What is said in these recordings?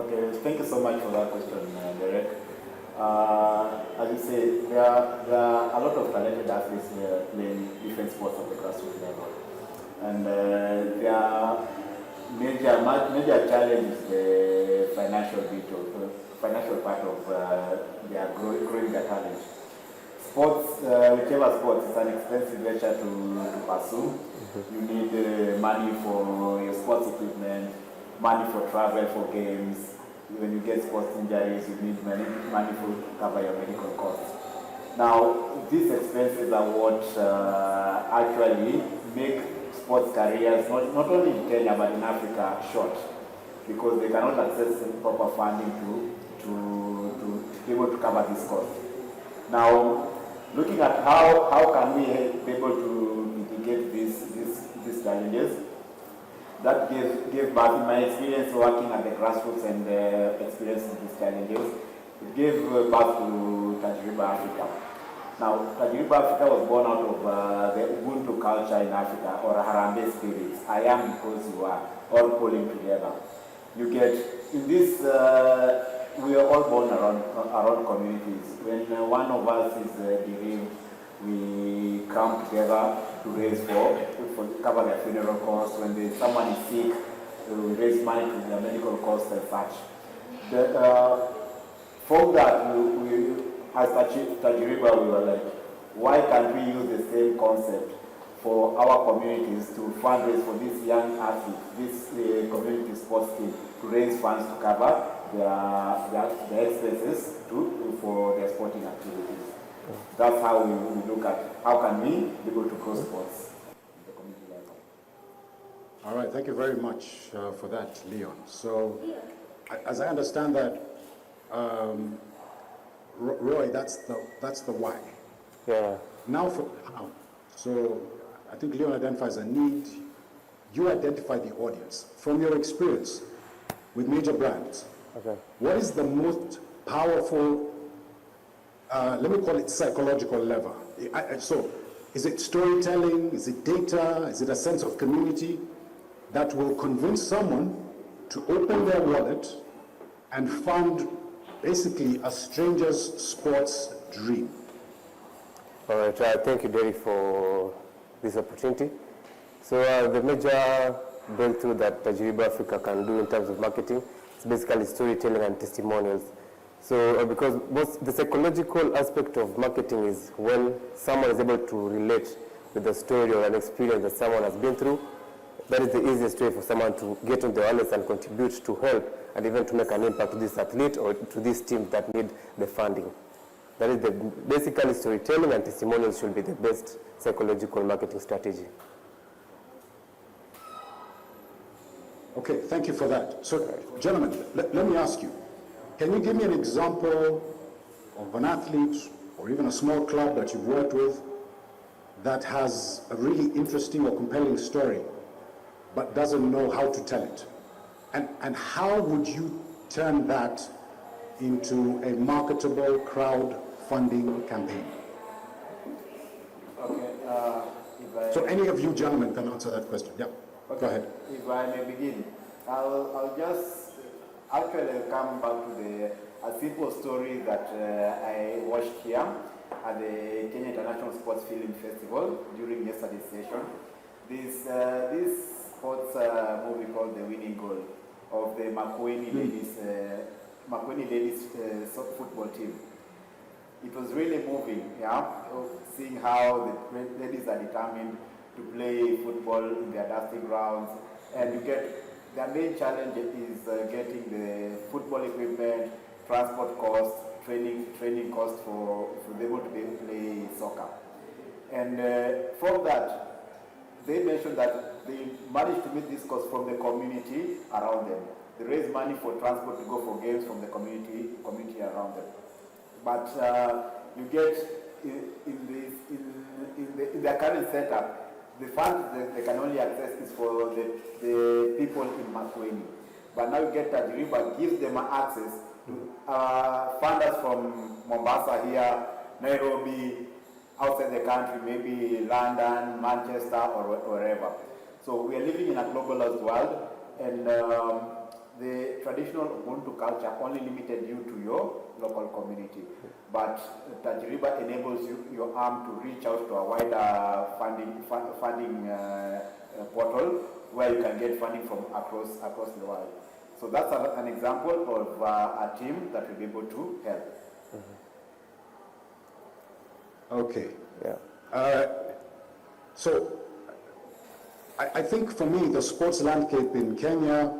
Okay, thank you so much for that question, Derek. As you say, there are a lot of talented athletes here playing different sports at the grassroots level. And their major challenge is the financial part of their growing their talent. Sports, whichever sports, it's an expensive venture to pursue. You need money for your sports equipment, money for travel for games. When you get sports injuries, you need money to cover your medical costs. Now, these expenses are what actually make sports careers, not only in Kenya but in Africa, short, because they cannot access proper funding to be able to cover these costs. Now, looking at how can we be able to mitigate these challenges, that gave birth, in my experience working at the grassroots and experiencing these challenges, it gave birth to Tajriba Africa. Now, Tajriba Africa was born out of the Ubuntu culture in Africa, or Harambee spirits. I am because you are, all pulling together. You get, in this, we are all born around communities. When one of us is bereaved, we come together to raise for cover their funeral costs. When someone is sick, we raise money to their medical costs and such. For that, as Tajriba, we were like, why can't we use the same concept for our communities to fundraise for these young athletes, this community sports team, to raise funds to cover their expenses for their sporting activities. That's how we look at how can we be able to grow sports at the community level. All right, thank you very much for that, Leon. So, as I understand that, Roy, that's the why. Yeah. Now for how. So, I think Leon identifies a need. You identify the audience from your experience with major brands. Okay. What is the most powerful, let me call it psychological lever? So, is it storytelling? Is it data? Is it a sense of community that will convince someone to open their wallet and fund basically a stranger's sports dream? All right, thank you, Derek, for this opportunity. So the major breakthrough that Tajriba Africa can do in terms of marketing is basically storytelling and testimonials. So because the psychological aspect of marketing is when someone is able to relate with the story or an experience that someone has been through, that is the easiest way for someone to get on the awareness and contribute to help and even to make an impact to this athlete or to this team that need the funding. That is basically storytelling and testimonials should be the best psychological marketing strategy. Okay, thank you for that. So, gentlemen, let me ask you, can you give me an example of an athlete or even a small club that you've worked with that has a really interesting or compelling story but doesn't know how to tell it? And how would you turn that into a marketable crowdfunding campaign? Okay. So any of you gentlemen can answer that question. Yeah, okay. Go ahead. If I may begin, I'll just actually come back to a simple story that I watched here at the Kenya International Sports Film Festival during yesterday's session. This sports movie called The Winning Goal of the Makueni ladies football team. It was really moving, yeah, seeing how the ladies are determined to play football in their dusty grounds, and you get their main challenge is getting the football equipment, transport costs, training costs for them able to play soccer. And from that, they mentioned that they managed to meet this cost from the community around them. They raise money for transport to go for games from the community around them. But you get in their current setup, the funds they can only access is for the people in Makueni. But now you get Tajriba gives them access to funders from Mombasa here, Nairobi, outside the country, maybe London, Manchester, or wherever. So we are living in a globalized world, and the traditional Ubuntu culture only limited you to your local community. But Tajriba enables your arm to reach out to a wider funding portal where you can get funding from across the world. So that's an example of a team that will be able to help. Okay. Yeah. So I think for me, the sports landscape in Kenya,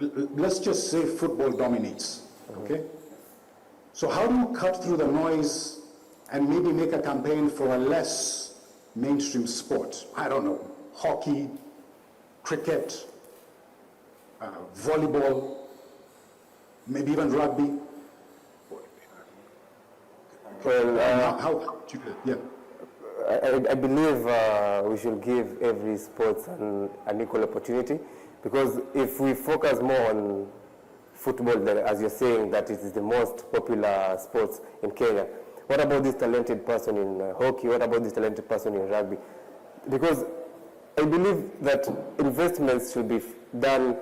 let's just say football dominates, okay? So how do you cut through the noise and maybe make a campaign for a less mainstream sport? I don't know, hockey, cricket, volleyball, maybe even rugby? Well, yeah. I believe we should give every sport an equal opportunity, because if we focus more on football, as you're saying, that it is the most popular sports in Kenya, what about this talented person in hockey? What about this talented person in rugby? Because I believe that investments should be done,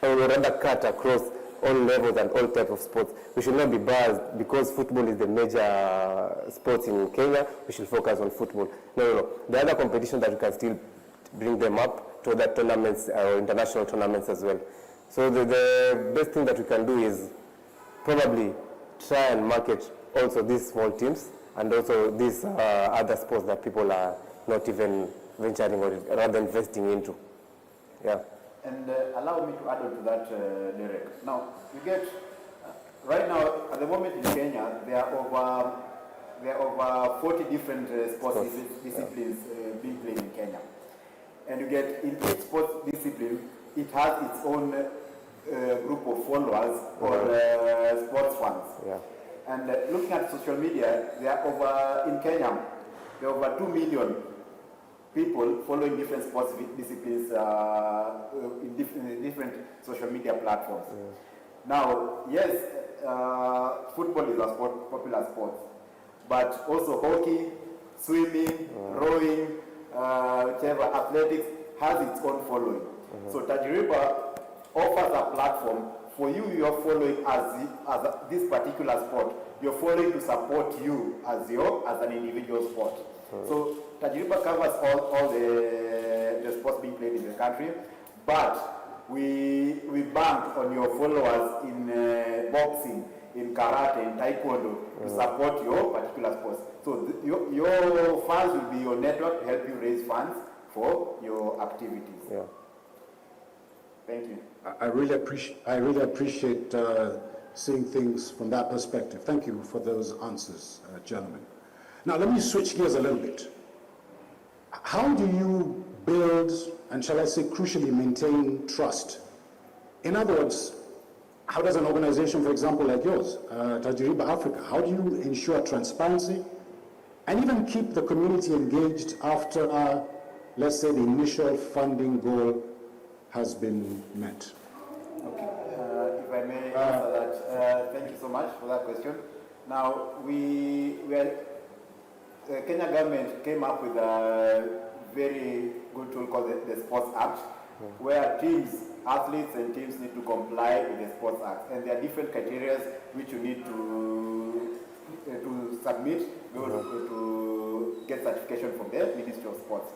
or rather cut across all levels and all types of sports. We should not be biased because football is the major sport in Kenya. We should focus on football. No. The other competition that we can still bring them up to other tournaments or international tournaments as well. So the best thing that we can do is probably try and market also these small teams and also these other sports that people are not even venturing or rather investing into. Yeah. And allow me to add on to that, Derek. Now, you get, right now, at the moment in Kenya, there are over 40 different sports disciplines being played in Kenya. And you get, in each sports discipline, it has its own group of followers or sports fans. Yeah. And looking at social media, there are over, in Kenya, there are over 2 million people following different sports disciplines in different social media platforms. Now, yes, football is a popular sport, but also hockey, swimming, rowing, whichever, athletics has its own following. So Tajriba offers a platform for you. You're following as this particular sport. You're following to support you as an individual sport. So Tajriba covers all the sports being played in the country, but we bank on your followers in boxing, in karate, in taekwondo to support your particular sports. So your funds will be your network to help you raise funds for your activities. Yeah. Thank you. I really appreciate seeing things from that perspective. Thank you for those answers, gentlemen. Now, let me switch gears a little bit. How do you build, and shall I say crucially maintain, trust? In other words, how does an organization, for example, like yours, Tajriba Africa, how do you ensure transparency and even keep the community engaged after, let's say, the initial funding goal has been met? Okay, if I may answer that, thank you so much for that question. Now, the Kenya government came up with a very good tool called the Sports Act, where teams, athletes and teams need to comply with the Sports Act. And there are different criteria which you need to submit to get certification from the Ministry of Sports.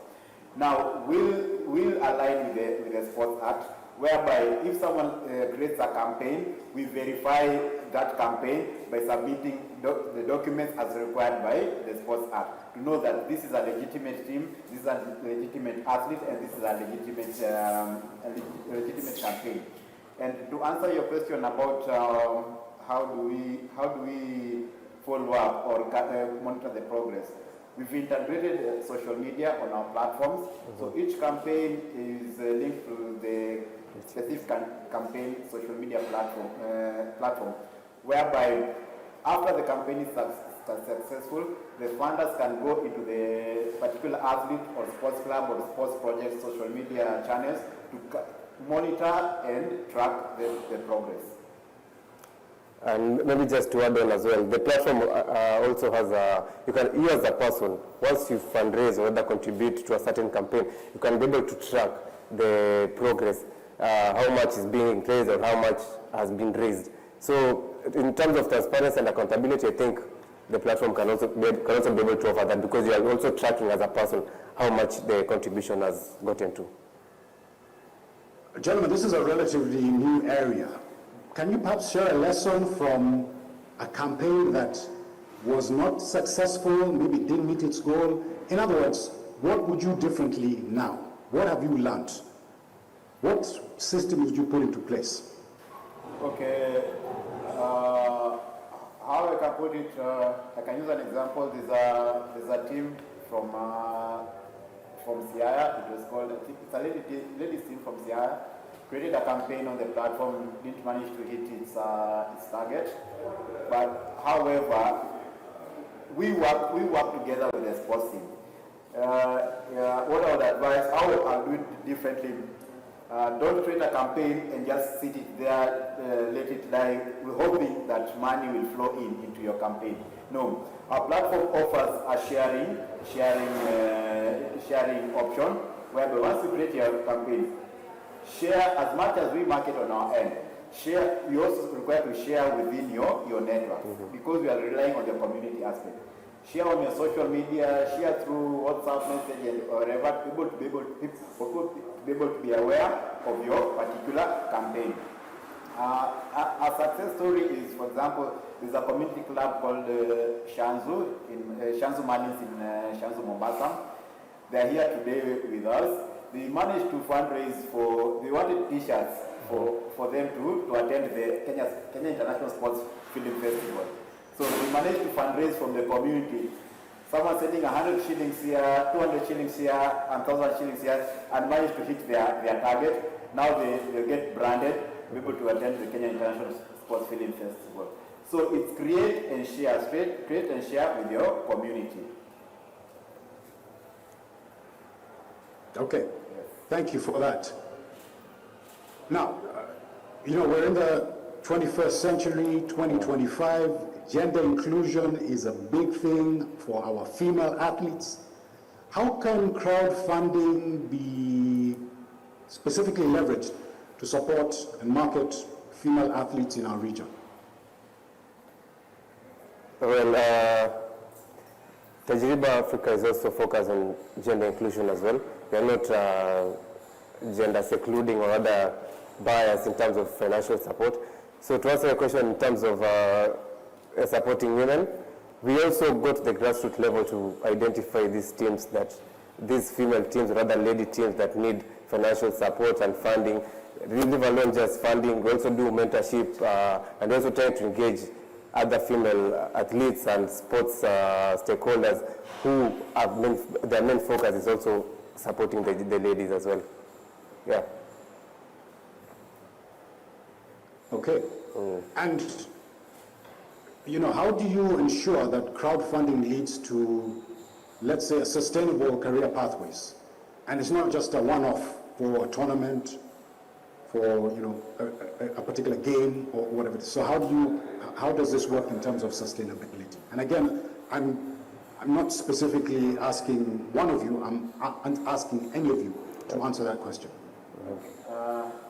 Now, we'll align with the Sports Act, whereby if someone creates a campaign, we verify that campaign by submitting the documents as required by the Sports Act to know that this is a legitimate team, this is a legitimate athlete, and this is a legitimate campaign. And to answer your question about how do we follow up or monitor the progress, we've integrated social media on our platforms. So each campaign is linked to the specific campaign social media platform, whereby after the campaign is successful, the funders can go into the particular athlete or sports club or sports project social media channels to monitor and track the progress. And maybe just to add on as well, the platform also has you as a person, once you fundraise or rather contribute to a certain campaign, you can be able to track the progress. how much is being raised or how much has been raised. So in terms of transparency and accountability, I think the platform can also be able to offer that, because you are also tracking as a person how much the contribution has gotten to. Gentlemen, this is a relatively new area. Can you perhaps share a lesson from a campaign that was not successful, maybe didn't meet its goal? In other words, what would you do differently now? What have you learned? What systems would you put into place? Okay, how I can put it, I can use an example. There's a team from Siaya. It was called, it's a ladies team from Siaya. Created a campaign on the platform, didn't manage to hit its target. But however, we work together with the sports team. What I would advise, how I'll do it differently. Don't create a campaign and just sit it there, let it lie, hoping that money will flow into your campaign. No, our platform offers a sharing option, whereby once you create your campaign, share as much as we market on our end. Share, you also require to share within your network, because we are relying on the community aspect. Share on your social media, share through WhatsApp message and whatever, people to be able to be aware of your particular campaign. A success story is, for example, there's a community club called Shanzu Marlins in Shanzu, Mombasa. They're here today with us. They managed to fundraise they wanted t-shirts for them to attend the Kenya International Sports Film Festival. So we managed to fundraise from the community. Someone sending 100 shillings here, 200 shillings here, and 1,000 shillings here, and managed to hit their target. Now they get branded, be able to attend the Kenya International Sports Film Festival. So it's create and share with your community. Okay, thank you for that. Now, we're in the 21st century, 2025. Gender inclusion is a big thing for our female athletes. How can crowdfunding be specifically leveraged to support and market female athletes in our region? Well, Tajriba Africa is also focused on gender inclusion as well. We are not gender secluding or other bias in terms of financial support. So to answer your question in terms of supporting women, we also go to the grassroots level to identify these female teams, rather lady teams that need financial support and funding. Leave alone just funding, we also do mentorship and also trying to engage other female athletes and sports stakeholders who have their main focus is also supporting the ladies as well. Yeah. Okay. And how do you ensure that crowdfunding leads to, let's say, a sustainable career pathways? And it's not just a one-off for a tournament, for a particular game or whatever. So how does this work in terms of sustainability? And again, I'm not specifically asking one of you. I'm asking any of you to answer that question.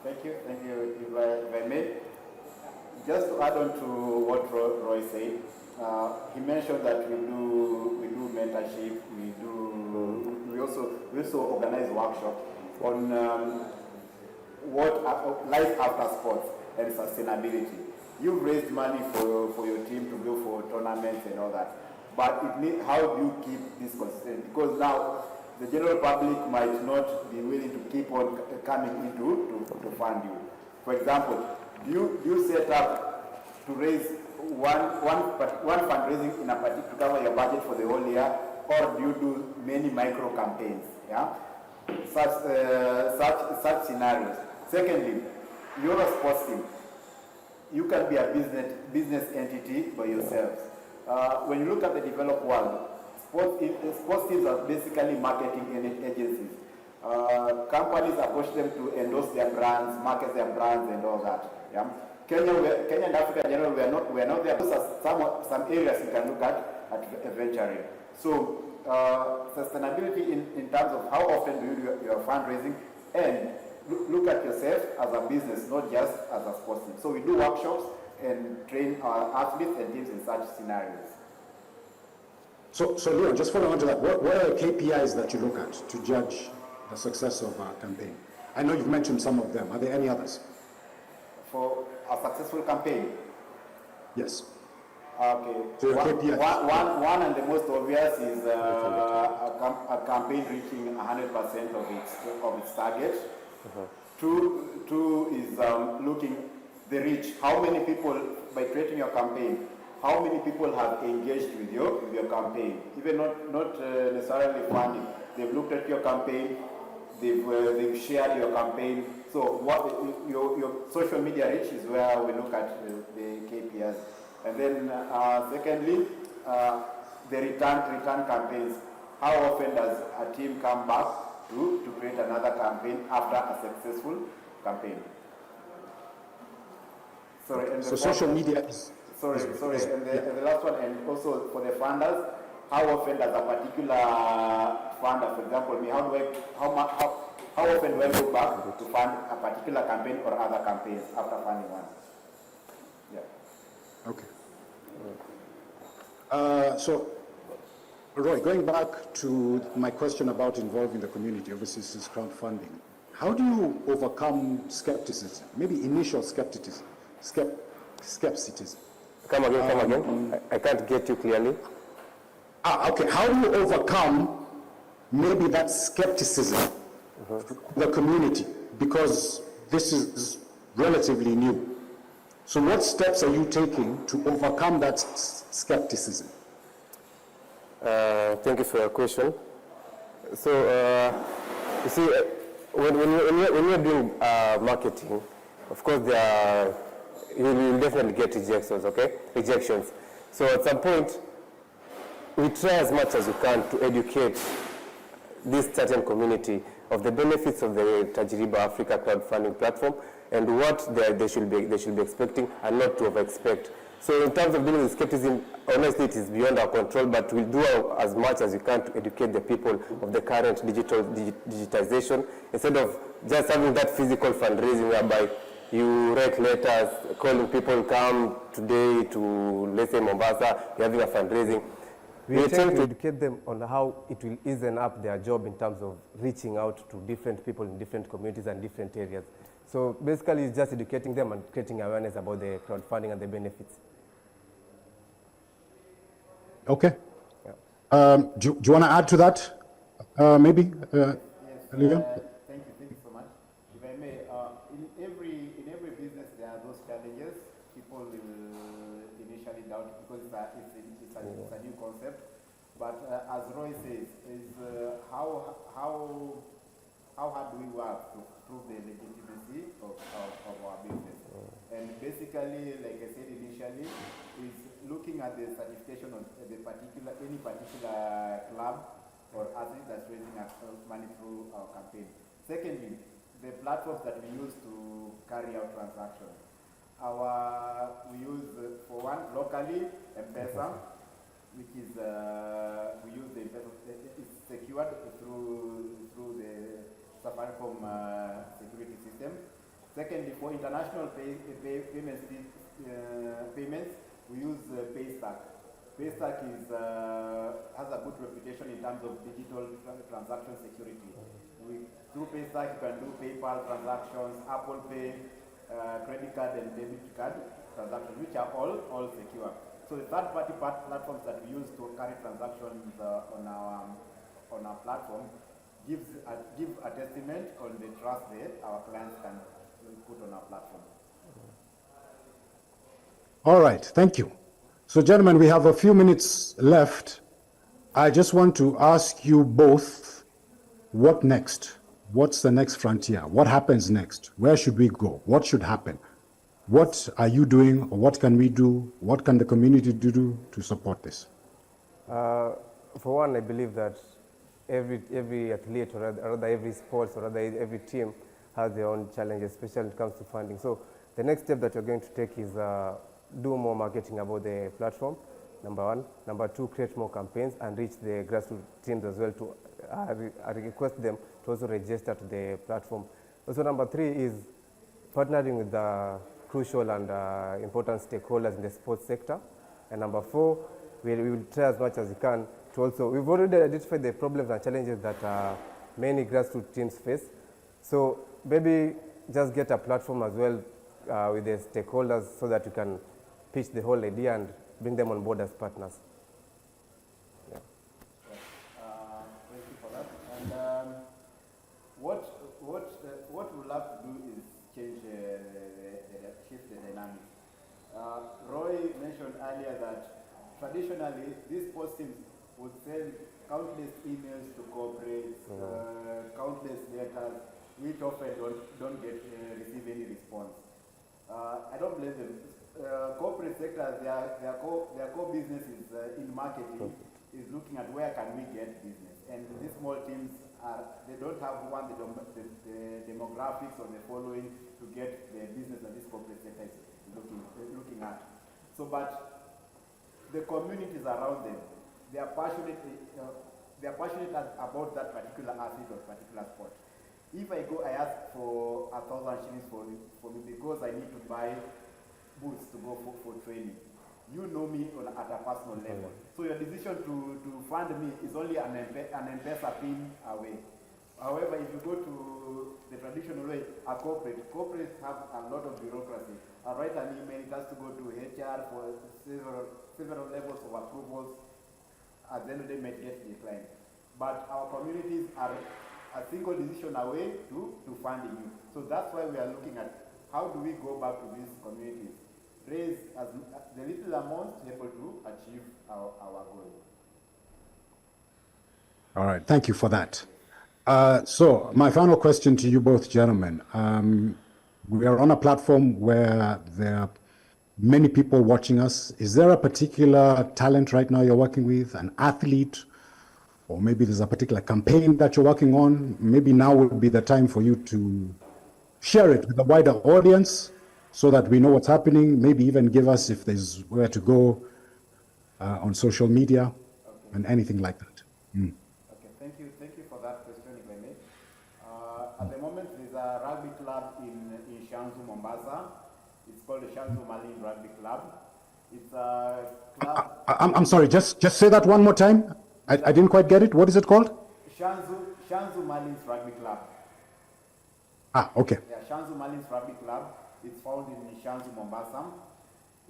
Thank you. If I may, just to add on to what Roy said, he mentioned that we do mentorship. We also organize workshops on life after sports and sustainability. You've raised money for your team to go for tournaments and all that, but how do you keep this consistent? Because now the general public might not be willing to keep on coming into to fund you. For example, do you set up to raise one fundraising in a particular to cover your budget for the whole year, or do you do many micro campaigns? Yeah, such scenarios. Secondly, you're a sports team. You can be a business entity by yourselves. When you look at the developed world, sports teams are basically marketing agencies. Companies approach them to endorse their brands, market their brands, and all that. Yeah? Kenya and Africa in general, we are not there. Those are some areas you can look at venturing. So sustainability in terms of how often do you do your fundraising, and look at yourself as a business, not just as a sports team. So we do workshops and train our athletes and teams in such scenarios. So Leon, just following on to that, what are the KPIs that you look at to judge the success of a campaign? I know you've mentioned some of them. Are there any others? For a successful campaign? Yes. Okay. So one and the most obvious is a campaign reaching 100% of its target. Two is looking the reach. How many people, by creating your campaign, how many people have engaged with your campaign? Even not necessarily funding. They've looked at your campaign, they've shared your campaign. So what your social media reach is where we look at the KPIs. And then secondly, the return campaigns. How often does a team come back to create another campaign after a successful campaign? Sorry, and so social media is... Sorry, and the last one, and also for the funders, how often does a particular funder, for example, me, how often do I go back to fund a particular campaign or other campaigns after funding one? Yeah. Okay. So, Roy, going back to my question about involving the community, obviously this is crowdfunding. How do you overcome skepticism, maybe initial skepticism? Come again. I can't get you clearly. Okay. How do you overcome maybe that skepticism the community, because this is relatively new? So what steps are you taking to overcome that skepticism? Thank you for your question. So, you see, when you're doing marketing, of course, you will definitely get rejections, okay? Rejections. So at some point, we try as much as we can to educate this certain community of the benefits of the Tajriba Africa crowdfunding platform and what they should be expecting and not to over-expect. So in terms of dealing with skepticism, honestly, it is beyond our control, but we'll do as much as we can to educate the people of the current digitization, instead of just having that physical fundraising whereby you write letters calling people come today to, let's say, Mombasa, you're having a fundraising. We attempt to educate them on how it will ease up their job in terms of reaching out to different people in different communities and different areas. So basically, it's just educating them and creating awareness about the crowdfunding and the benefits. Okay. Yeah. Do you want to add to that? Maybe, yes, Leon? Thank you so much. If I may, in every business there are those challenges. People will initially doubt because it's a new concept. But as Roy says, is how hard do we work to prove the legitimacy of our business? And basically, like I said initially, is looking at the certification of any particular club or athlete that's raising money through our campaign. Secondly, the platforms that we use to carry out transactions. We use, for one, locally, M-Pesa, which is, we use the M-Pesa, it's secured through the Safaricom security system. Secondly, for international payments, we use Paystack. Paystack has a good reputation in terms of digital transaction security. Through Paystack, you can do PayPal transactions, Apple Pay, credit card and debit card transactions, which are all secure. So the third-party platforms that we use to carry transactions on our platform give a testament on the trust that our clients can put on our platform. All right, thank you. So gentlemen, we have a few minutes left. I just want to ask you both, what next? What's the next frontier? What happens next? Where should we go? What should happen? What are you doing, or what can we do? What can the community do to support this? For one, I believe that every athlete, or rather every sports, or rather every team has their own challenges, especially when it comes to funding. So the next step that we're going to take is do more marketing about the platform, number one. Number two, create more campaigns and reach the grassroots teams as well to request them to also register to the platform. Also, number 3 is partnering with the crucial and important stakeholders in the sports sector. And number 4, we will try as much as we can to also, we've already identified the problems and challenges that many grassroots teams face. So maybe just get a platform as well with the stakeholders so that you can pitch the whole idea and bring them on board as partners. Yeah. Thank you for that. And what we'd love to do is change shift the dynamics. Roy mentioned earlier that traditionally these sports teams would send countless emails to corporates, countless letters, which often don't receive any response. I don't blame them. Corporate sector, their core business is in marketing, is looking at where can we get business. And these small teams they don't have the demographics or the following to get the business that this corporate sector is looking at. So, but the communities around them, they are passionate about that particular athlete or particular sport. If I go, I ask for 1,000 shillings for me because I need to buy boots to go for training. You know me at a personal level. So your decision to fund me is only an M-Pesa pin away. However, if you go to the traditional way, corporates have a lot of bureaucracy. I write an email, it has to go to HR for several levels of approvals. At the end of the day, may get declined. But our communities are a single decision away to funding you. So that's why we are looking at how do we go back to these communities, raise the little amount able to achieve our goal. All right, thank you for that. So my final question to you both gentlemen. We are on a platform where there are many people watching us. Is there a particular talent right now you're working with, an athlete, or maybe there's a particular campaign that you're working on? Maybe now would be the time for you to share it with a wider audience so that we know what's happening. Maybe even give us if there's where to go on social media and anything like that. Okay, thank you for that question, if I may. At the moment, there's a rugby club in Shanzu, Mombasa. It's called the Shanzu Marlin Rugby Club. It's a club. I'm sorry, just say that one more time. I didn't quite get it. What is it called? Shanzu Marlins Rugby Club. Okay. Yeah, Shanzu Marlins Rugby Club. It's found in Shanzu, Mombasa.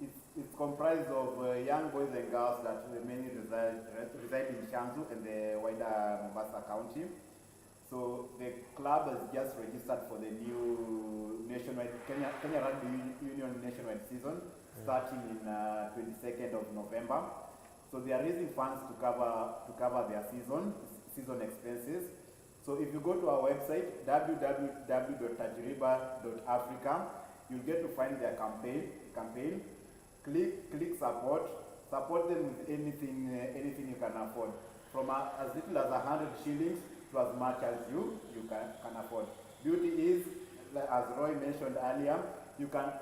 It's comprised of young boys and girls that mainly reside in Shanzu and the wider Mombasa County. So the club has just registered for the new nationwide Kenya Rugby Union nationwide season, starting in 22nd of November. So they are raising funds to cover their season expenses. So if you go to our website www.tajriba.africa, you'll get to find their campaign. Click support them with anything you can afford, from as little as 100 shillings to as much as you can afford. Beauty is, as Roy mentioned earlier, you can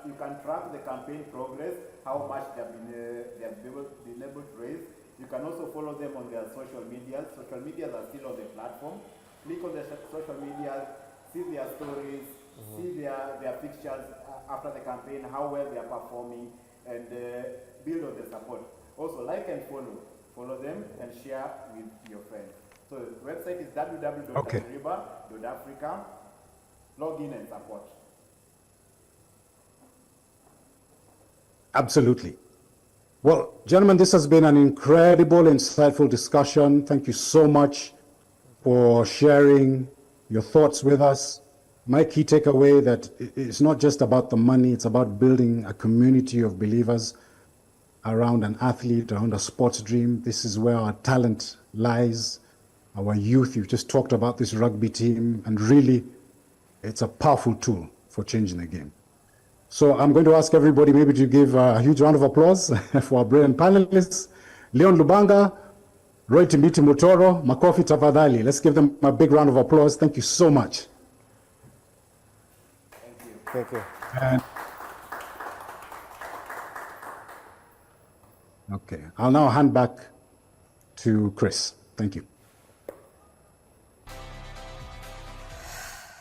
track the campaign progress, how much they have been able to raise. You can also follow them on their social medias. Social medias are still on the platform. Click on the social medias, see their stories, see their pictures after the campaign, how well they are performing, and build on the support. Also, like and follow them and share with your friends. So the website is www.tajriba.africa. Log in and support. Absolutely. Well, gentlemen, this has been an incredible, insightful discussion. Thank you so much for sharing your thoughts with us. My key takeaway that it's not just about the money, it's about building a community of believers around an athlete, around a sports dream. This is where our talent lies, our youth. You've just talked about this rugby team, and really, it's a powerful tool for changing the game. So I'm going to ask everybody maybe to give a huge round of applause for our brilliant panelists. Leon Lubanga, Roy Timbiti Mutoro, Makofi Tafadhali. Let's give them a big round of applause. Thank you so much. Thank you. And okay, I'll now hand back to Chris. Thank you.